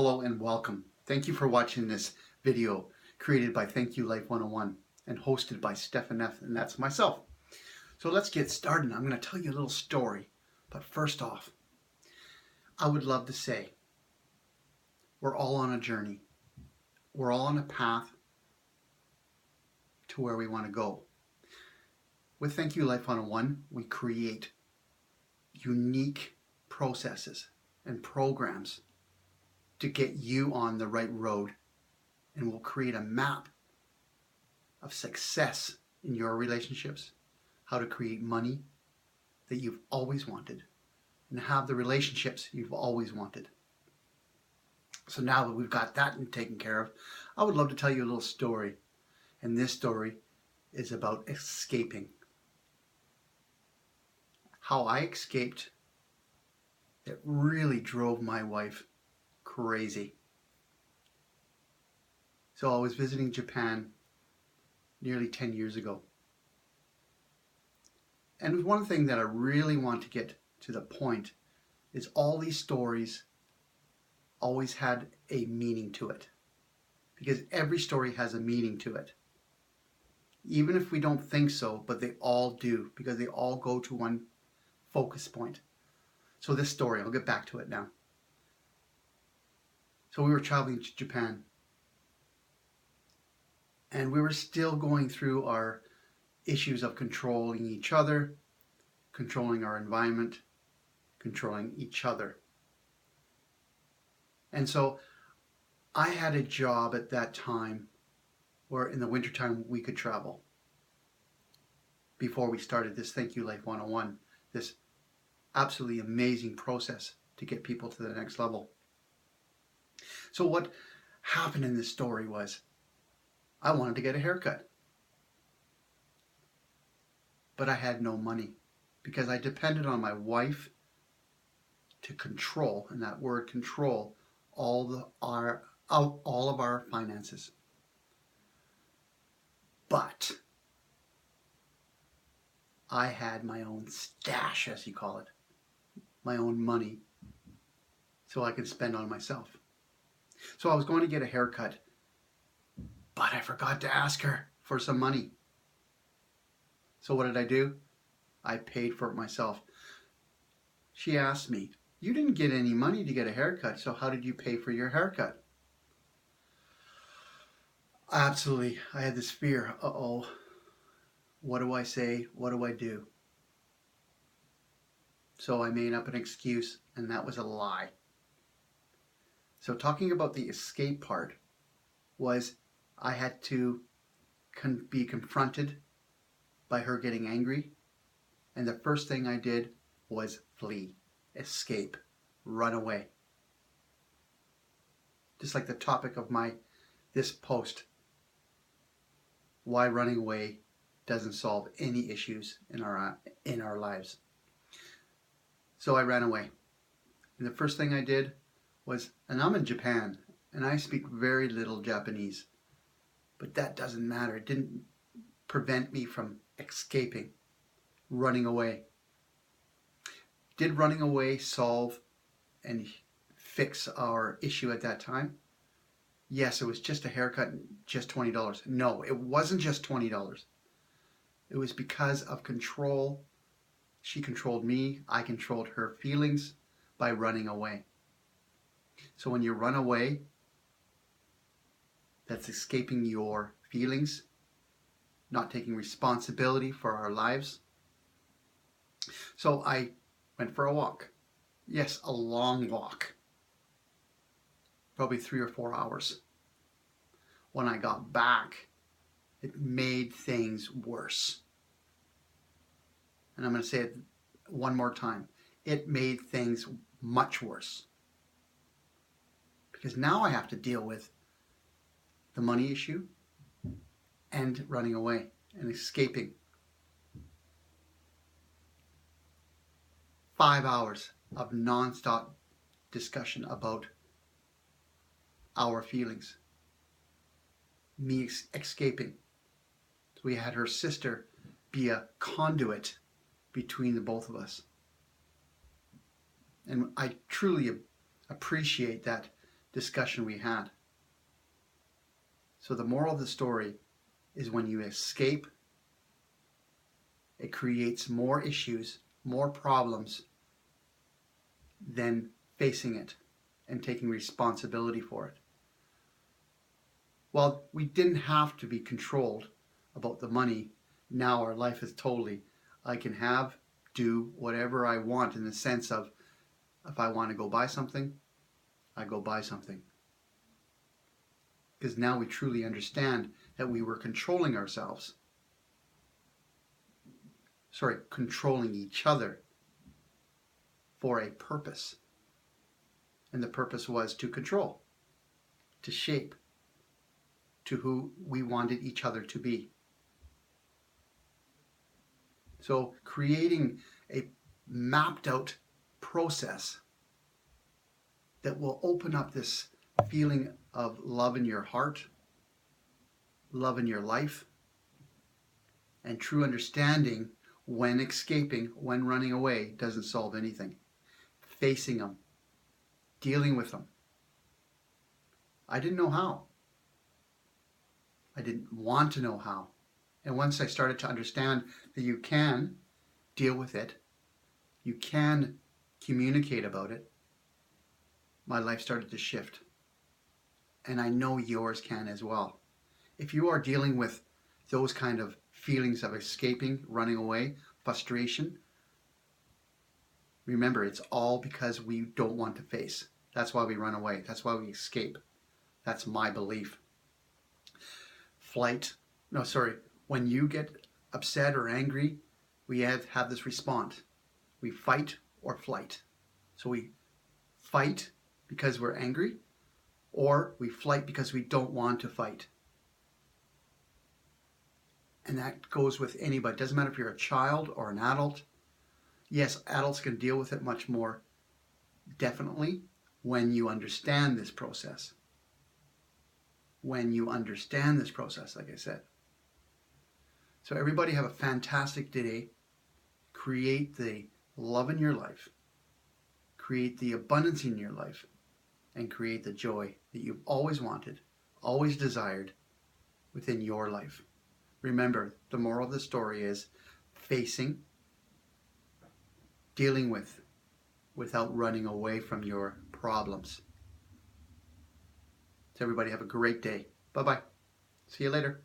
Hello and welcome. Thank you for watching this video created by Thank You Life 101 and hosted by Stefan, Neff, and that's myself. So let's get started. I'm going to tell you a little story. But first off, I would love to say we're all on a journey. We're all on a path to where we want to go. With Thank You Life 101, we create unique processes and programs to get you on the right road, and we'll create a map of success in your relationships, how to create money that you've always wanted, and have the relationships you've always wanted. So now that we've got that taken care of, I would love to tell you a little story, and this story is about escaping. How I escaped that really drove my wife crazy. So I was visiting Japan nearly 10 years ago. And one thing that I really want to get to the point is all these stories always had a meaning to it. Because every story has a meaning to it. Even if we don't think so, but they all do, because they all go to one focus point. So this story, I'll get back to it now. So we were traveling to Japan, and we were still going through our issues of controlling each other, controlling our environment, controlling each other. And so I had a job at that time where in the wintertime we could travel. Before we started this Thank You Life 101, this absolutely amazing process to get people to the next level. So what happened in this story was I wanted to get a haircut. But I had no money because I depended on my wife to control, and that word control, all of our finances. But I had my own stash, as you call it, my own money, so I could spend on myself. So I was going to get a haircut, but I forgot to ask her for some money. So what did I do? I paid for it myself. She asked me, "You didn't get any money to get a haircut, so how did you pay for your haircut?" Absolutely, I had this fear. Uh-oh, what do I say? What do I do? So I made up an excuse, and that was a lie. So talking about the escape part was I had to be confronted by her getting angry. And the first thing I did was flee, escape, run away. Just like the topic of this post, why running away doesn't solve any issues in our lives. So I ran away. And the first thing I did was, and I'm in Japan, and I speak very little Japanese, but that doesn't matter. It didn't prevent me from escaping, running away. Did running away solve and fix our issue at that time? Yes, it was just a haircut, just $20. No, it wasn't just $20. It was because of control. She controlled me, I controlled her feelings by running away. So when you run away, that's escaping your feelings, not taking responsibility for our lives. So I went for a walk. Yes, a long walk. Probably 3 or 4 hours. When I got back, it made things worse. And I'm going to say it one more time. It made things much worse. Because now I have to deal with the money issue and running away and escaping. 5 hours of non-stop discussion about our feelings. Me escaping. So we had her sister be a conduit between the both of us. And I truly appreciate that discussion we had. So the moral of the story is when you escape, it creates more issues, more problems than facing it and taking responsibility for it. Well, we didn't have to be controlled about the money. Now our life is totally, I can do whatever I want, in the sense of, if I want to go buy something, I go buy something. Because now we truly understand that we were controlling ourselves. Controlling each other for a purpose. And the purpose was to control, to shape, to who we wanted each other to be. So creating a mapped out process that will open up this feeling of love in your heart, love in your life, and true understanding when escaping, when running away, doesn't solve anything. Facing them, dealing with them. I didn't know how. I didn't want to know how. And once I started to understand that you can deal with it, you can communicate about it, my life started to shift. And I know yours can as well. If you are dealing with those kind of feelings of escaping, running away, frustration, remember, it's all because we don't want to face. That's why we run away. That's why we escape. That's my belief. When you get upset or angry, we have this response. We fight or flight. So we fight because we're angry, or we flight because we don't want to fight. And that goes with anybody. It doesn't matter if you're a child or an adult. Yes, adults can deal with it much more definitely when you understand this process. When you understand this process, like I said. So everybody have a fantastic day. Create the love in your life. Create the abundance in your life. And create the joy that you've always wanted, always desired within your life. Remember, the moral of the story is facing, dealing with, without running away from your problems. So everybody have a great day. Bye-bye. See you later.